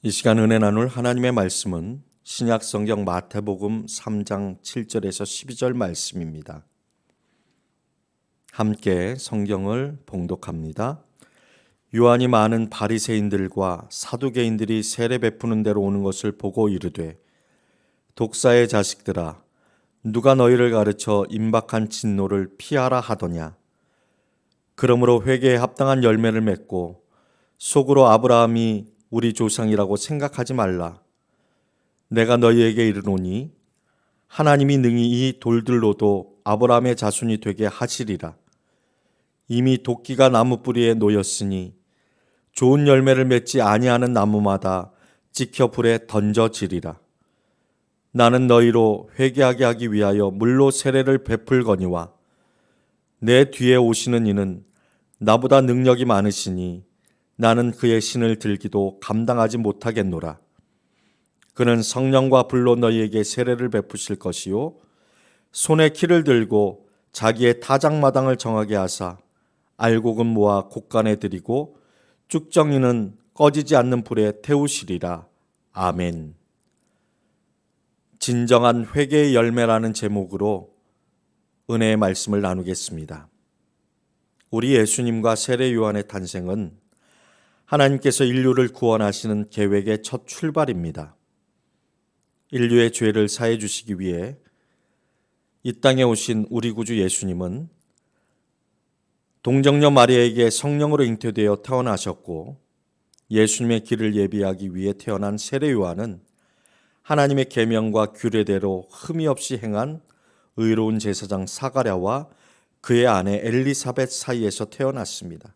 이 시간 은혜 나눌 하나님의 말씀은 신약 성경 마태복음 3장 7절에서 12절 말씀입니다. 함께 성경을 봉독합니다. 요한이 많은 바리새인들과 사두개인들이 세례 베푸는 데로 오는 것을 보고 이르되, 독사의 자식들아, 누가 너희를 가르쳐 임박한 진노를 피하라 하더냐. 그러므로 회개에 합당한 열매를 맺고 속으로 아브라함이 우리 조상이라고 생각하지 말라. 내가 너희에게 이르노니 하나님이 능히 이 돌들로도 아브라함의 자손이 되게 하시리라. 이미 도끼가 나무 뿌리에 놓였으니 좋은 열매를 맺지 아니하는 나무마다 찍혀 불에 던져지리라. 나는 너희로 회개하게 하기 위하여 물로 세례를 베풀거니와 내 뒤에 오시는 이는 나보다 능력이 많으시니 나는 그의 신을 들기도 감당하지 못하겠노라. 그는 성령과 불로 너희에게 세례를 베푸실 것이요 손에 키를 들고 자기의 타작마당을 정하게 하사 알곡은 모아 곡간에 들이고 쭉정이는 꺼지지 않는 불에 태우시리라. 아멘. 진정한 회개의 열매라는 제목으로 은혜의 말씀을 나누겠습니다. 우리 예수님과 세례 요한의 탄생은 하나님께서 인류를 구원하시는 계획의 첫 출발입니다. 인류의 죄를 사해 주시기 위해 이 땅에 오신 우리 구주 예수님은 동정녀 마리아에게 성령으로 잉태되어 태어나셨고, 예수님의 길을 예비하기 위해 태어난 세례 요한은 하나님의 계명과 규례대로 흠이 없이 행한 의로운 제사장 사가랴와 그의 아내 엘리사벳 사이에서 태어났습니다.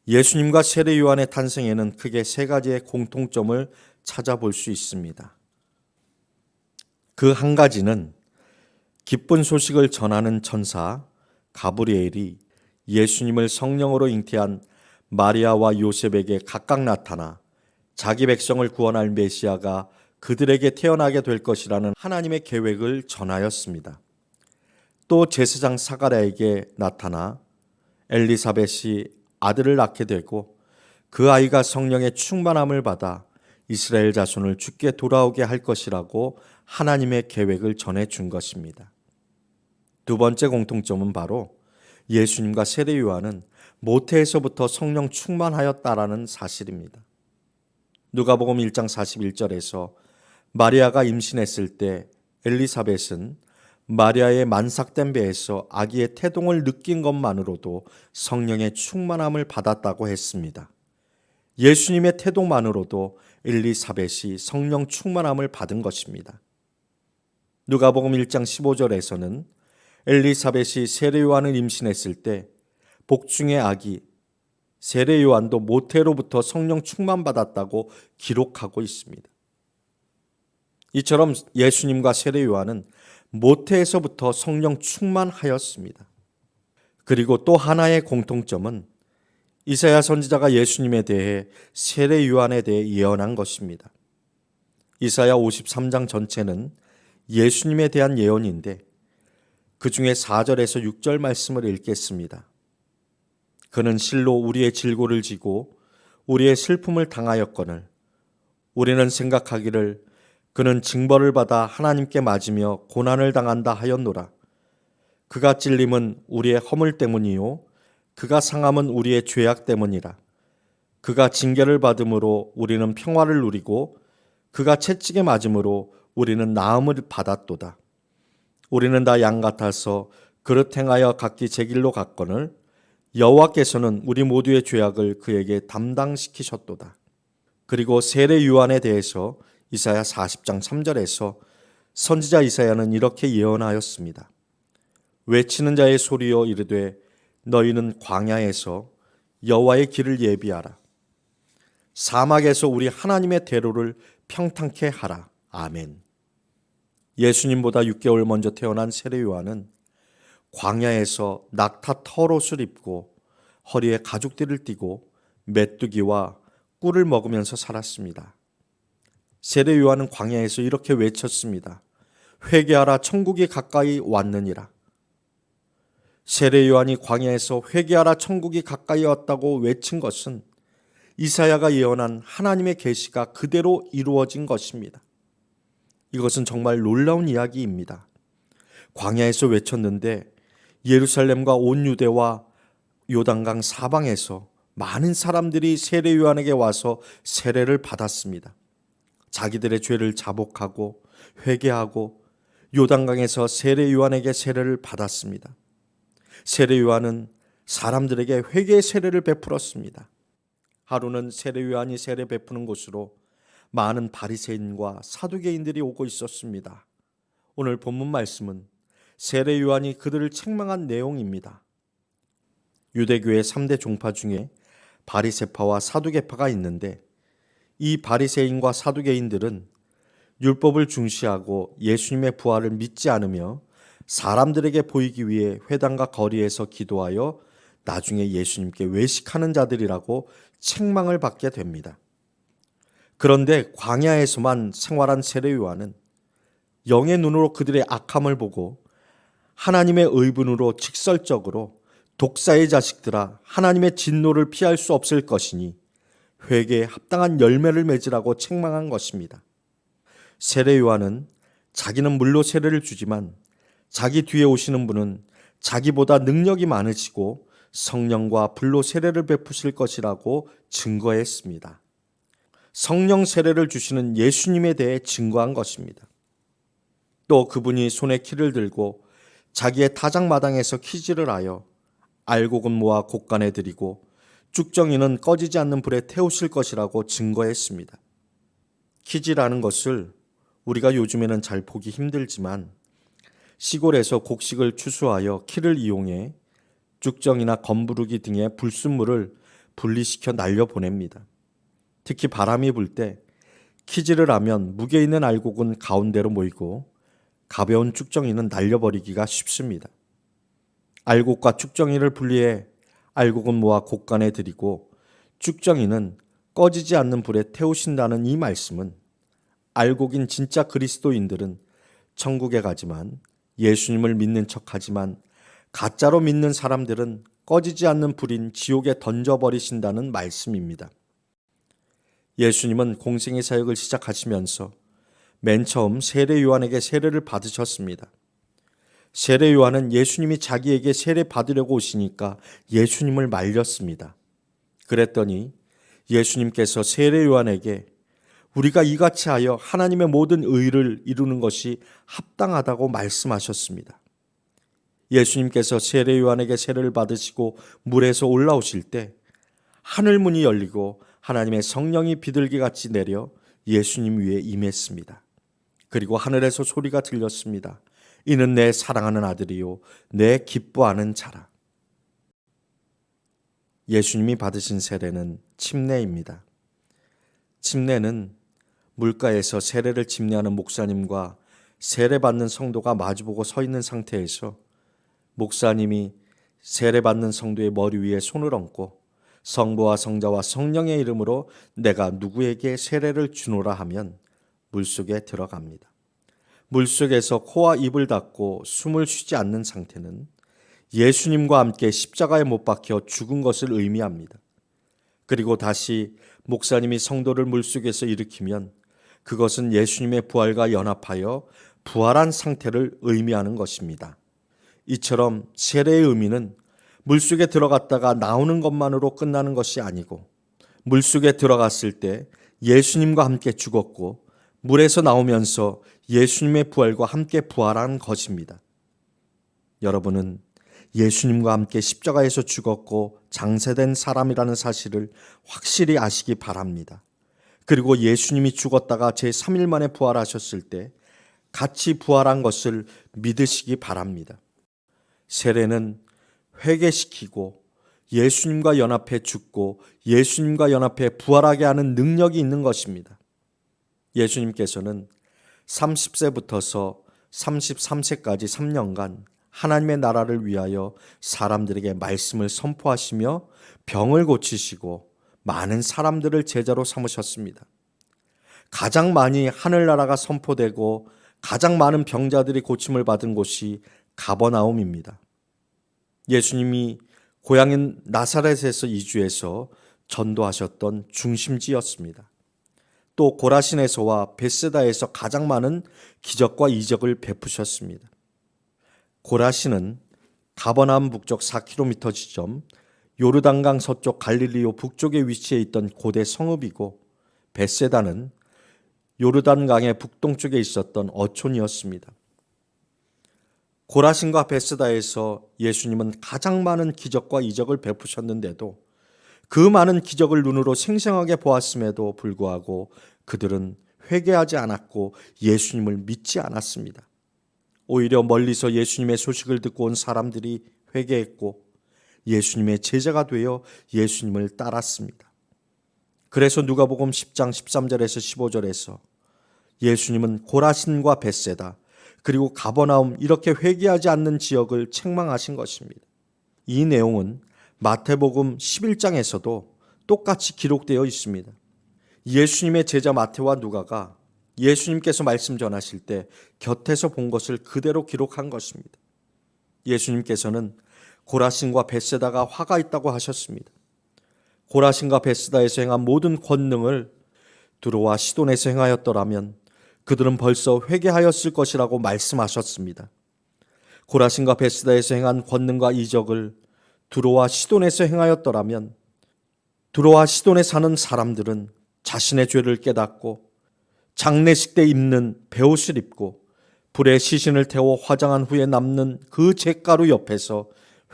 예수님과 세례 요한의 탄생에는 크게 세 가지의 공통점을 찾아볼 수 있습니다. 그 한 가지는 기쁜 소식을 전하는 천사 가브리엘이 예수님을 성령으로 잉태한 마리아와 요셉에게 각각 나타나 자기 백성을 구원할 메시아가 그들에게 태어나게 될 것이라는 하나님의 계획을 전하였습니다. 또 제사장 사가랴에게 나타나 엘리사벳이 아들을 낳게 되고 그 아이가 성령의 충만함을 받아 이스라엘 자손을 주께 돌아오게 할 것이라고 하나님의 계획을 전해준 것입니다. 두 번째 공통점은 바로 예수님과 세례 요한은 모태에서부터 성령 충만하였다라는 사실입니다. 누가복음 1장 41절에서 마리아가 임신했을 때 엘리사벳은 마리아의 만삭된 배에서 아기의 태동을 느낀 것만으로도 성령의 충만함을 받았다고 했습니다. 예수님의 태동만으로도 엘리사벳이 성령 충만함을 받은 것입니다. 누가복음 1장 15절에서는 엘리사벳이 세례 요한을 임신했을 때 복중의 아기 세례 요한도 모태로부터 성령 충만받았다고 기록하고 있습니다. 이처럼 예수님과 세례 요한은 모태에서부터 성령 충만하였습니다. 그리고 또 하나의 공통점은 이사야 선지자가 예수님에 대해 세례 요한에 대해 예언한 것입니다. 이사야 53장 전체는 예수님에 대한 예언인데 그 중에 4절에서 6절 말씀을 읽겠습니다. 그는 실로 우리의 질고를 지고 우리의 슬픔을 당하였거늘 우리는 생각하기를 그는 징벌을 받아 하나님께 맞으며 고난을 당한다 하였노라. 그가 찔림은 우리의 허물 때문이요 그가 상함은 우리의 죄악 때문이라. 그가 징계를 받음으로 우리는 평화를 누리고 그가 채찍에 맞음으로 우리는 나음을 받았도다. 우리는 다 양 같아서 그릇 행하여 각기 제 길로 갔거늘 여호와께서는 우리 모두의 죄악을 그에게 담당시키셨도다. 그리고 세례 요한에 대해서 이사야 40장 3절에서 선지자 이사야는 이렇게 예언하였습니다. 외치는 자의 소리여 이르되 너희는 광야에서 여호와의 길을 예비하라. 사막에서 우리 하나님의 대로를 평탄케 하라. 아멘. 예수님보다 6개월 먼저 태어난 세례 요한은 광야에서 낙타 털옷을 입고 허리에 가죽띠를 띠고 메뚜기와 꿀을 먹으면서 살았습니다. 세례 요한은 광야에서 이렇게 외쳤습니다. 회개하라, 천국이 가까이 왔느니라. 세례 요한이 광야에서 회개하라, 천국이 가까이 왔다고 외친 것은 이사야가 예언한 하나님의 계시가 그대로 이루어진 것입니다. 이것은 정말 놀라운 이야기입니다. 광야에서 외쳤는데 예루살렘과 온 유대와 요단강 사방에서 많은 사람들이 세례 요한에게 와서 세례를 받았습니다. 자기들의 죄를 자복하고 회개하고 요단강에서 세례 요한에게 세례를 받았습니다. 세례 요한은 사람들에게 회개의 세례를 베풀었습니다. 하루는 세례 요한이 세례 베푸는 곳으로 많은 바리새인과 사두개인들이 오고 있었습니다. 오늘 본문 말씀은 세례 요한이 그들을 책망한 내용입니다. 유대교의 3대 종파 중에 바리새파와 사두개파가 있는데 이 바리새인과 사두개인들은 율법을 중시하고 예수님의 부활을 믿지 않으며 사람들에게 보이기 위해 회당과 거리에서 기도하여 나중에 예수님께 외식하는 자들이라고 책망을 받게 됩니다. 그런데 광야에서만 생활한 세례 요한은 영의 눈으로 그들의 악함을 보고 하나님의 의분으로 직설적으로 독사의 자식들아 하나님의 진노를 피할 수 없을 것이니 회개에 합당한 열매를 맺으라고 책망한 것입니다. 세례 요한은 자기는 물로 세례를 주지만 자기 뒤에 오시는 분은 자기보다 능력이 많으시고 성령과 불로 세례를 베푸실 것이라고 증거했습니다. 성령 세례를 주시는 예수님에 대해 증거한 것입니다. 또 그분이 손에 키를 들고 자기의 타작마당에서 키질을 하여 알곡은 모아 곡간에 들이고 쭉정이는 꺼지지 않는 불에 태우실 것이라고 증거했습니다. 키질하는 것을 우리가 요즘에는 잘 보기 힘들지만 시골에서 곡식을 추수하여 키를 이용해 쭉정이나 검부르기 등의 불순물을 분리시켜 날려보냅니다. 특히 바람이 불 때 키질을 하면 무게 있는 알곡은 가운데로 모이고 가벼운 쭉정이는 날려버리기가 쉽습니다. 알곡과 쭉정이를 분리해 알곡은 모아 곡간에 들이고 쭉정이는 꺼지지 않는 불에 태우신다는 이 말씀은 알곡인 진짜 그리스도인들은 천국에 가지만 예수님을 믿는 척하지만 가짜로 믿는 사람들은 꺼지지 않는 불인 지옥에 던져버리신다는 말씀입니다. 예수님은 공생의 사역을 시작하시면서 맨 처음 세례 요한에게 세례를 받으셨습니다. 세례 요한은 예수님이 자기에게 세례 받으려고 오시니까 예수님을 말렸습니다. 그랬더니 예수님께서 세례 요한에게 우리가 이같이 하여 하나님의 모든 의를 이루는 것이 합당하다고 말씀하셨습니다. 예수님께서 세례 요한에게 세례를 받으시고 물에서 올라오실 때 하늘 문이 열리고 하나님의 성령이 비둘기같이 내려 예수님 위에 임했습니다. 그리고 하늘에서 소리가 들렸습니다. 이는 내 사랑하는 아들이요 내 기뻐하는 자라. 예수님이 받으신 세례는 침례입니다. 침례는 물가에서 세례를 침례하는 목사님과 세례받는 성도가 마주보고 서 있는 상태에서 목사님이 세례받는 성도의 머리 위에 손을 얹고 성부와 성자와 성령의 이름으로 내가 누구에게 세례를 주노라 하면 물속에 들어갑니다. 물속에서 코와 입을 닫고 숨을 쉬지 않는 상태는 예수님과 함께 십자가에 못 박혀 죽은 것을 의미합니다. 그리고 다시 목사님이 성도를 물속에서 일으키면 그것은 예수님의 부활과 연합하여 부활한 상태를 의미하는 것입니다. 이처럼 세례의 의미는 물속에 들어갔다가 나오는 것만으로 끝나는 것이 아니고 물속에 들어갔을 때 예수님과 함께 죽었고 물에서 나오면서 예수님의 부활과 함께 부활한 것입니다. 여러분은 예수님과 함께 십자가에서 죽었고 장세된 사람이라는 사실을 확실히 아시기 바랍니다. 그리고 예수님이 죽었다가 제3일 만에 부활하셨을 때 같이 부활한 것을 믿으시기 바랍니다. 세례는 회개시키고 예수님과 연합해 죽고 예수님과 연합해 부활하게 하는 능력이 있는 것입니다. 예수님께서는 30세부터서 33세까지 3년간 하나님의 나라를 위하여 사람들에게 말씀을 선포하시며 병을 고치시고 많은 사람들을 제자로 삼으셨습니다. 가장 많이 하늘나라가 선포되고 가장 많은 병자들이 고침을 받은 곳이 가버나움입니다. 예수님이 고향인 나사렛에서 이주해서 전도하셨던 중심지였습니다. 또 고라신에서와 벳세다에서 가장 많은 기적과 이적을 베푸셨습니다. 고라신은 가버나움 북쪽 4km 지점, 요르단강 서쪽 갈릴리오 북쪽에 위치해 있던 고대 성읍이고, 벳세다는 요르단강의 북동쪽에 있었던 어촌이었습니다. 고라신과 벳세다에서 예수님은 가장 많은 기적과 이적을 베푸셨는데도 그 많은 기적을 눈으로 생생하게 보았음에도 불구하고 그들은 회개하지 않았고 예수님을 믿지 않았습니다. 오히려 멀리서 예수님의 소식을 듣고 온 사람들이 회개했고 예수님의 제자가 되어 예수님을 따랐습니다. 그래서 누가복음 10장 13절에서 15절에서 예수님은 고라신과 벳세다 그리고 가버나움 이렇게 회개하지 않는 지역을 책망하신 것입니다. 이 내용은 마태복음 11장에서도 똑같이 기록되어 있습니다. 예수님의 제자 마태와 누가가 예수님께서 말씀 전하실 때 곁에서 본 것을 그대로 기록한 것입니다. 예수님께서는 고라신과 벳세다가 화가 있다고 하셨습니다. 고라신과 벳세다에서 행한 모든 권능을 두로와 시돈에서 행하였더라면 그들은 벌써 회개하였을 것이라고 말씀하셨습니다. 고라신과 벳세다에서 행한 권능과 이적을 두로와 시돈에서 행하였더라면 두로와 시돈에 사는 사람들은 자신의 죄를 깨닫고 장례식 때 입는 베옷을 입고 불에 시신을 태워 화장한 후에 남는 그 잿가루 옆에서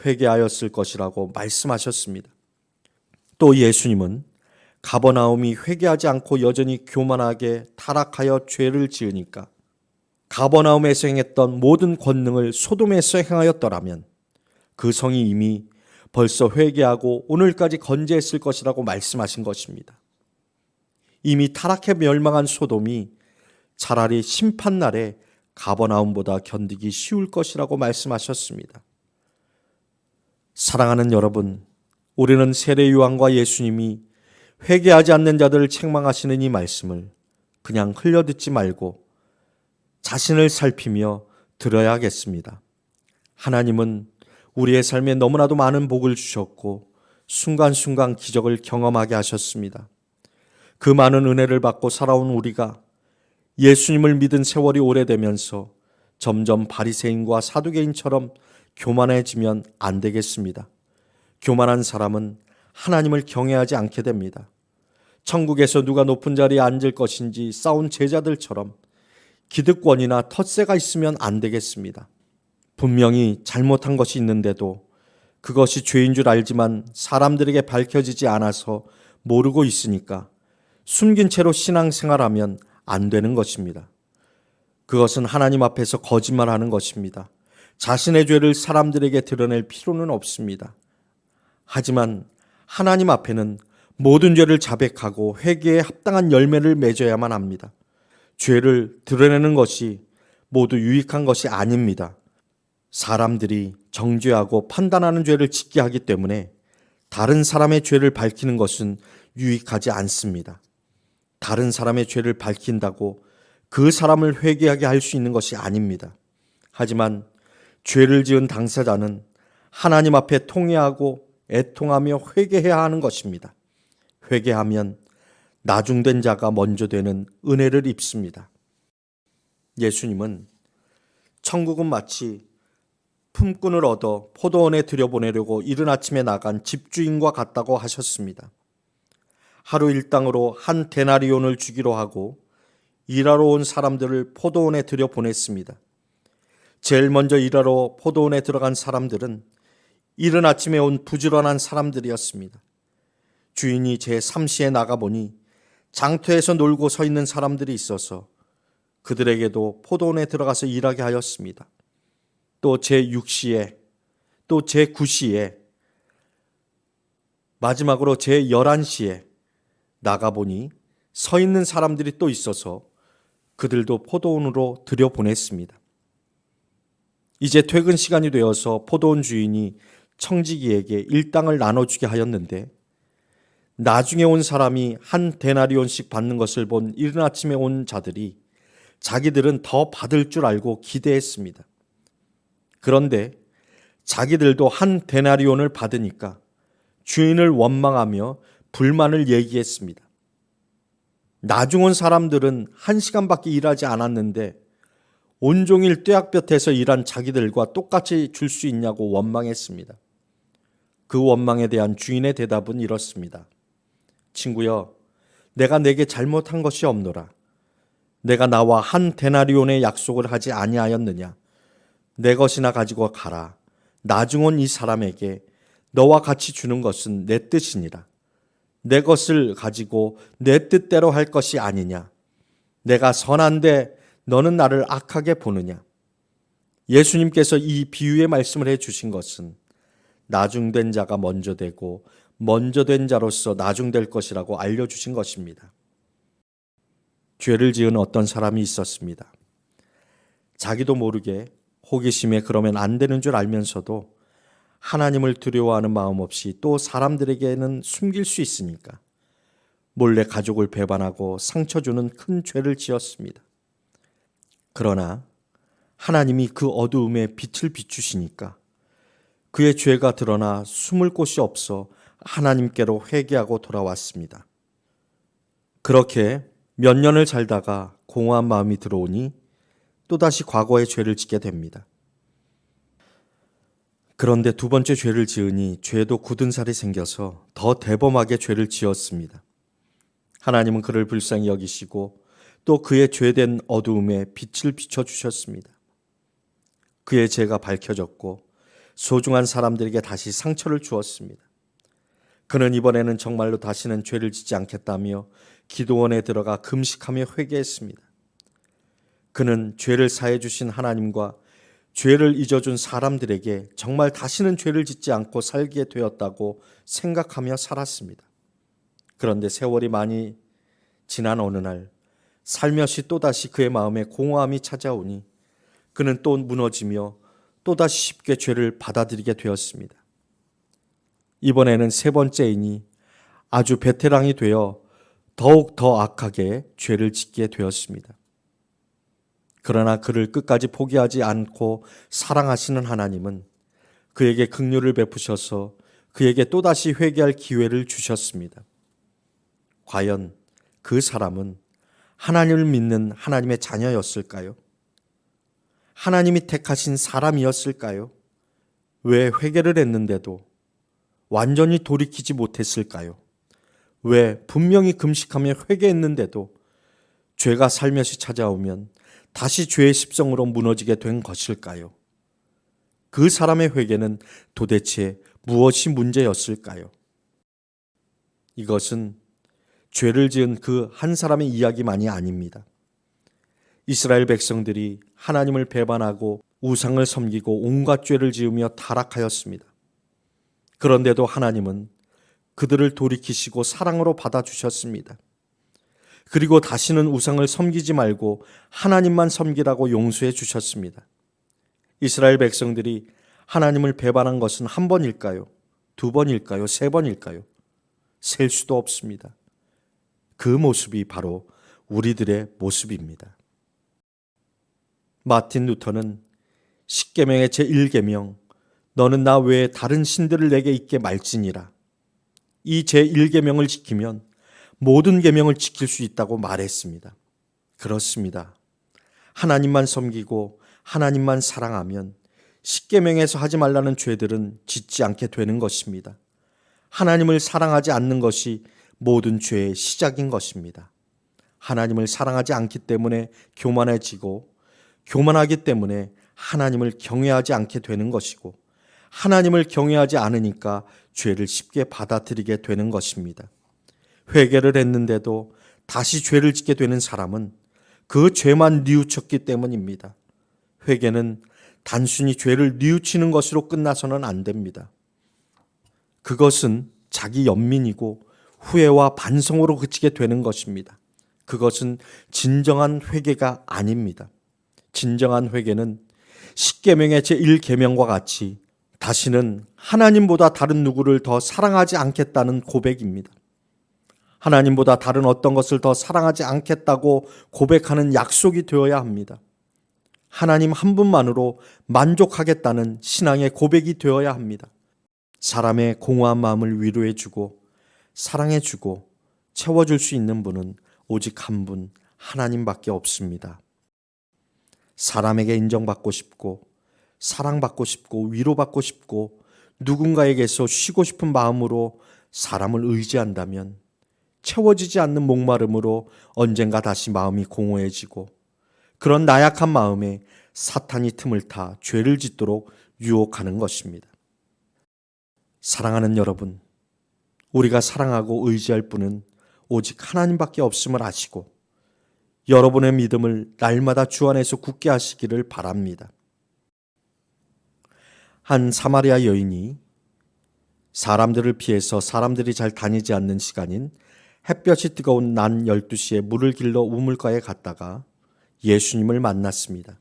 회개하였을 것이라고 말씀하셨습니다. 또 예수님은 가버나움이 회개하지 않고 여전히 교만하게 타락하여 죄를 지으니까 가버나움에서 행했던 모든 권능을 소돔에서 행하였더라면 그 성이 이미 벌써 회개하고 오늘까지 건재했을 것이라고 말씀하신 것입니다. 이미 타락해 멸망한 소돔이 차라리 심판날에 가버나움보다 견디기 쉬울 것이라고 말씀하셨습니다. 사랑하는 여러분, 우리는 세례 요한과 예수님이 회개하지 않는 자들을 책망하시는 이 말씀을 그냥 흘려듣지 말고 자신을 살피며 들어야겠습니다. 하나님은 우리의 삶에 너무나도 많은 복을 주셨고 순간순간 기적을 경험하게 하셨습니다. 그 많은 은혜를 받고 살아온 우리가 예수님을 믿은 세월이 오래되면서 점점 바리새인과 사두개인처럼 교만해지면 안 되겠습니다. 교만한 사람은 하나님을 경외하지 않게 됩니다. 천국에서 누가 높은 자리에 앉을 것인지 싸운 제자들처럼 기득권이나 텃세가 있으면 안 되겠습니다. 분명히 잘못한 것이 있는데도 그것이 죄인 줄 알지만 사람들에게 밝혀지지 않아서 모르고 있으니까 숨긴 채로 신앙생활하면 안 되는 것입니다. 그것은 하나님 앞에서 거짓말하는 것입니다. 자신의 죄를 사람들에게 드러낼 필요는 없습니다. 하지만 하나님 앞에는 모든 죄를 자백하고 회개에 합당한 열매를 맺어야만 합니다. 죄를 드러내는 것이 모두 유익한 것이 아닙니다. 사람들이 정죄하고 판단하는 죄를 짓게 하기 때문에 다른 사람의 죄를 밝히는 것은 유익하지 않습니다. 다른 사람의 죄를 밝힌다고 그 사람을 회개하게 할 수 있는 것이 아닙니다. 하지만 죄를 지은 당사자는 하나님 앞에 통회하고 애통하며 회개해야 하는 것입니다. 회개하면 나중된 자가 먼저 되는 은혜를 입습니다. 예수님은 천국은 마치 품꾼을 얻어 포도원에 들여보내려고 이른 아침에 나간 집주인과 같다고 하셨습니다. 하루 일당으로 한 데나리온을 주기로 하고 일하러 온 사람들을 포도원에 들여보냈습니다. 제일 먼저 일하러 포도원에 들어간 사람들은 이른 아침에 온 부지런한 사람들이었습니다. 주인이 제3시에 나가보니 장터에서 놀고 서 있는 사람들이 있어서 그들에게도 포도원에 들어가서 일하게 하였습니다. 또 제6시에 또 제9시에 마지막으로 제11시에 나가보니 서 있는 사람들이 또 있어서 그들도 포도원으로 들여보냈습니다. 이제 퇴근 시간이 되어서 포도원 주인이 청지기에게 일당을 나눠주게 하였는데 나중에 온 사람이 한 데나리온씩 받는 것을 본 이른 아침에 온 자들이 자기들은 더 받을 줄 알고 기대했습니다. 그런데 자기들도 한 데나리온을 받으니까 주인을 원망하며 불만을 얘기했습니다. 나중 온 사람들은 1시간밖에 일하지 않았는데 온종일 뙤약볕에서 일한 자기들과 똑같이 줄 수 있냐고 원망했습니다. 그 원망에 대한 주인의 대답은 이렇습니다. 친구여, 내가 내게 잘못한 것이 없노라. 내가 나와 한 데나리온의 약속을 하지 아니하였느냐. 내 것이나 가지고 가라. 나중 온 이 사람에게 너와 같이 주는 것은 내 뜻이니라. 내 것을 가지고 내 뜻대로 할 것이 아니냐. 내가 선한데 너는 나를 악하게 보느냐. 예수님께서 이 비유의 말씀을 해주신 것은 나중된 자가 먼저 되고 먼저 된 자로서 나중될 것이라고 알려주신 것입니다. 죄를 지은 어떤 사람이 있었습니다. 자기도 모르게 호기심에 그러면 안 되는 줄 알면서도 하나님을 두려워하는 마음 없이 또 사람들에게는 숨길 수 있으니까 몰래 가족을 배반하고 상처 주는 큰 죄를 지었습니다. 그러나 하나님이 그 어두움에 빛을 비추시니까 그의 죄가 드러나 숨을 곳이 없어 하나님께로 회개하고 돌아왔습니다. 그렇게 몇 년을 살다가 공허한 마음이 들어오니 또다시 과거의 죄를 짓게 됩니다. 그런데 두 번째 죄를 지으니 죄도 굳은 살이 생겨서 더 대범하게 죄를 지었습니다. 하나님은 그를 불쌍히 여기시고 또 그의 죄된 어두움에 빛을 비춰주셨습니다. 그의 죄가 밝혀졌고 소중한 사람들에게 다시 상처를 주었습니다. 그는 이번에는 정말로 다시는 죄를 짓지 않겠다며 기도원에 들어가 금식하며 회개했습니다. 그는 죄를 사해 주신 하나님과 죄를 잊어준 사람들에게 정말 다시는 죄를 짓지 않고 살게 되었다고 생각하며 살았습니다. 그런데 세월이 많이 지난 어느 날 살며시 또다시 그의 마음에 공허함이 찾아오니 그는 또 무너지며 또다시 쉽게 죄를 받아들이게 되었습니다. 이번에는 세 번째이니 아주 베테랑이 되어 더욱 더 악하게 죄를 짓게 되었습니다. 그러나 그를 끝까지 포기하지 않고 사랑하시는 하나님은 그에게 긍휼을 베푸셔서 그에게 또다시 회개할 기회를 주셨습니다. 과연 그 사람은 하나님을 믿는 하나님의 자녀였을까요? 하나님이 택하신 사람이었을까요? 왜 회개를 했는데도 완전히 돌이키지 못했을까요? 왜 분명히 금식하며 회개했는데도 죄가 살며시 찾아오면 다시 죄의 습성으로 무너지게 된 것일까요? 그 사람의 회개는 도대체 무엇이 문제였을까요? 이것은 죄를 지은 그 한 사람의 이야기만이 아닙니다. 이스라엘 백성들이 하나님을 배반하고 우상을 섬기고 온갖 죄를 지으며 타락하였습니다. 그런데도 하나님은 그들을 돌이키시고 사랑으로 받아주셨습니다. 그리고 다시는 우상을 섬기지 말고 하나님만 섬기라고 용서해 주셨습니다. 이스라엘 백성들이 하나님을 배반한 것은 한 번일까요? 두 번일까요? 세 번일까요? 셀 수도 없습니다. 그 모습이 바로 우리들의 모습입니다. 마틴 루터는 십계명의 제1계명 너는 나 외에 다른 신들을 내게 있게 말지니라. 이 제1계명을 지키면 모든 계명을 지킬 수 있다고 말했습니다. 그렇습니다. 하나님만 섬기고 하나님만 사랑하면 십계명에서 하지 말라는 죄들은 짓지 않게 되는 것입니다. 하나님을 사랑하지 않는 것이 모든 죄의 시작인 것입니다. 하나님을 사랑하지 않기 때문에 교만해지고 교만하기 때문에 하나님을 경외하지 않게 되는 것이고 하나님을 경외하지 않으니까 죄를 쉽게 받아들이게 되는 것입니다. 회개를 했는데도 다시 죄를 짓게 되는 사람은 그 죄만 뉘우쳤기 때문입니다. 회개는 단순히 죄를 뉘우치는 것으로 끝나서는 안 됩니다. 그것은 자기 연민이고 후회와 반성으로 그치게 되는 것입니다. 그것은 진정한 회개가 아닙니다. 진정한 회개는 십계명의 제1계명과 같이 다시는 하나님보다 다른 누구를 더 사랑하지 않겠다는 고백입니다. 하나님보다 다른 어떤 것을 더 사랑하지 않겠다고 고백하는 약속이 되어야 합니다. 하나님 한 분만으로 만족하겠다는 신앙의 고백이 되어야 합니다. 사람의 공허한 마음을 위로해주고 사랑해주고 채워줄 수 있는 분은 오직 한 분, 하나님밖에 없습니다. 사람에게 인정받고 싶고 사랑받고 싶고 위로받고 싶고 누군가에게서 쉬고 싶은 마음으로 사람을 의지한다면 채워지지 않는 목마름으로 언젠가 다시 마음이 공허해지고 그런 나약한 마음에 사탄이 틈을 타 죄를 짓도록 유혹하는 것입니다. 사랑하는 여러분, 우리가 사랑하고 의지할 분은 오직 하나님밖에 없음을 아시고 여러분의 믿음을 날마다 주 안에서 굳게 하시기를 바랍니다. 한 사마리아 여인이 사람들을 피해서 사람들이 잘 다니지 않는 시간인 햇볕이 뜨거운 낮 12시에 물을 길러 우물가에 갔다가 예수님을 만났습니다.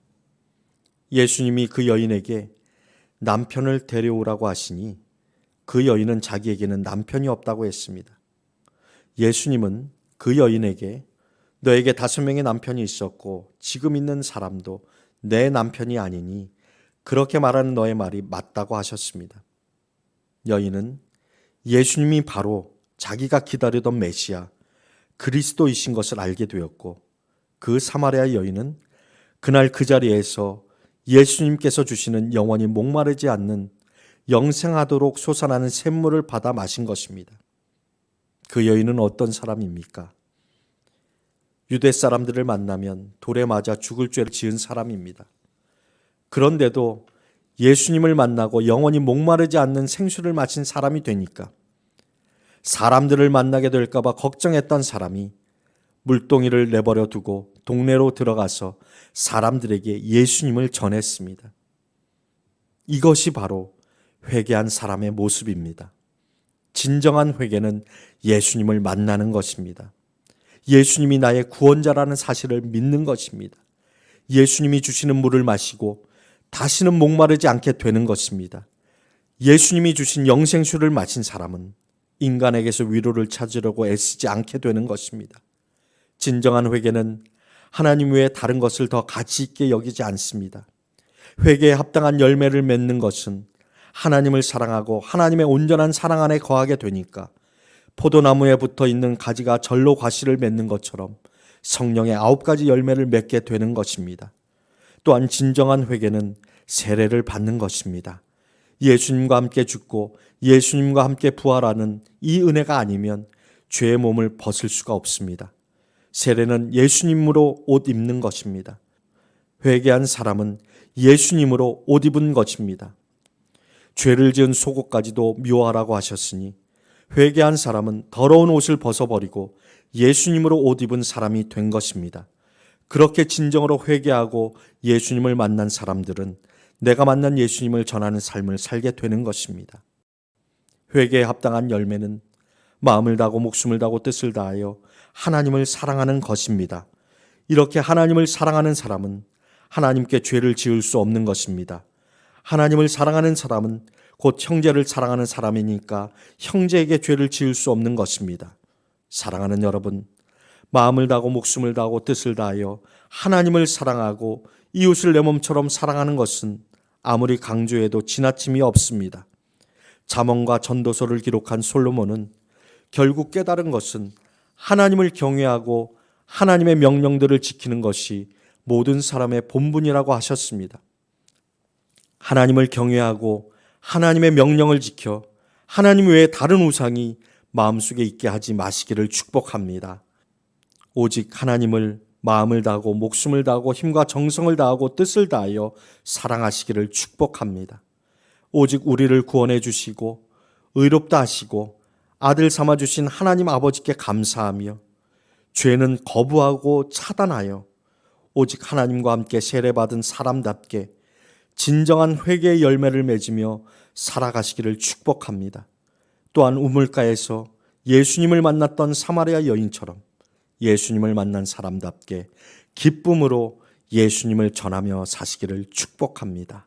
예수님이 그 여인에게 남편을 데려오라고 하시니 그 여인은 자기에게는 남편이 없다고 했습니다. 예수님은 그 여인에게 너에게 5명의 남편이 있었고 지금 있는 사람도 내 남편이 아니니 그렇게 말하는 너의 말이 맞다고 하셨습니다. 여인은 예수님이 바로 자기가 기다리던 메시아 그리스도이신 것을 알게 되었고 그 사마리아 여인은 그날 그 자리에서 예수님께서 주시는 영원히 목마르지 않는 영생하도록 솟아나는 샘물을 받아 마신 것입니다. 그 여인은 어떤 사람입니까? 유대 사람들을 만나면 돌에 맞아 죽을 죄를 지은 사람입니다. 그런데도 예수님을 만나고 영원히 목마르지 않는 생수를 마신 사람이 되니까 사람들을 만나게 될까 봐 걱정했던 사람이 물동이를 내버려 두고 동네로 들어가서 사람들에게 예수님을 전했습니다. 이것이 바로 회개한 사람의 모습입니다. 진정한 회개는 예수님을 만나는 것입니다. 예수님이 나의 구원자라는 사실을 믿는 것입니다. 예수님이 주시는 물을 마시고 다시는 목마르지 않게 되는 것입니다. 예수님이 주신 영생수를 마신 사람은 인간에게서 위로를 찾으려고 애쓰지 않게 되는 것입니다. 진정한 회개는 하나님 외에 다른 것을 더 가치 있게 여기지 않습니다. 회개에 합당한 열매를 맺는 것은 하나님을 사랑하고 하나님의 온전한 사랑 안에 거하게 되니까 포도나무에 붙어 있는 가지가 절로 과실을 맺는 것처럼 성령의 9가지 열매를 맺게 되는 것입니다. 또한 진정한 회개는 세례를 받는 것입니다. 예수님과 함께 죽고 예수님과 함께 부활하는 이 은혜가 아니면 죄의 몸을 벗을 수가 없습니다. 세례는 예수님으로 옷 입는 것입니다. 회개한 사람은 예수님으로 옷 입은 것입니다. 죄를 지은 속옷까지도 미워하라고 하셨으니 회개한 사람은 더러운 옷을 벗어버리고 예수님으로 옷 입은 사람이 된 것입니다. 그렇게 진정으로 회개하고 예수님을 만난 사람들은 내가 만난 예수님을 전하는 삶을 살게 되는 것입니다. 회개에 합당한 열매는 마음을 다하고 목숨을 다하고 뜻을 다하여 하나님을 사랑하는 것입니다. 이렇게 하나님을 사랑하는 사람은 하나님께 죄를 지을 수 없는 것입니다. 하나님을 사랑하는 사람은 곧 형제를 사랑하는 사람이니까 형제에게 죄를 지을 수 없는 것입니다. 사랑하는 여러분, 마음을 다하고 목숨을 다하고 뜻을 다하여 하나님을 사랑하고 이웃을 내 몸처럼 사랑하는 것은 아무리 강조해도 지나침이 없습니다. 잠언과 전도서를 기록한 솔로몬은 결국 깨달은 것은 하나님을 경외하고 하나님의 명령들을 지키는 것이 모든 사람의 본분이라고 하셨습니다. 하나님을 경외하고 하나님의 명령을 지켜 하나님 외에 다른 우상이 마음속에 있게 하지 마시기를 축복합니다. 오직 하나님을 마음을 다하고 목숨을 다하고 힘과 정성을 다하고 뜻을 다하여 사랑하시기를 축복합니다. 오직 우리를 구원해 주시고 의롭다 하시고 아들 삼아 주신 하나님 아버지께 감사하며 죄는 거부하고 차단하여 오직 하나님과 함께 세례받은 사람답게 진정한 회개의 열매를 맺으며 살아가시기를 축복합니다. 또한 우물가에서 예수님을 만났던 사마리아 여인처럼 예수님을 만난 사람답게 기쁨으로 예수님을 전하며 사시기를 축복합니다.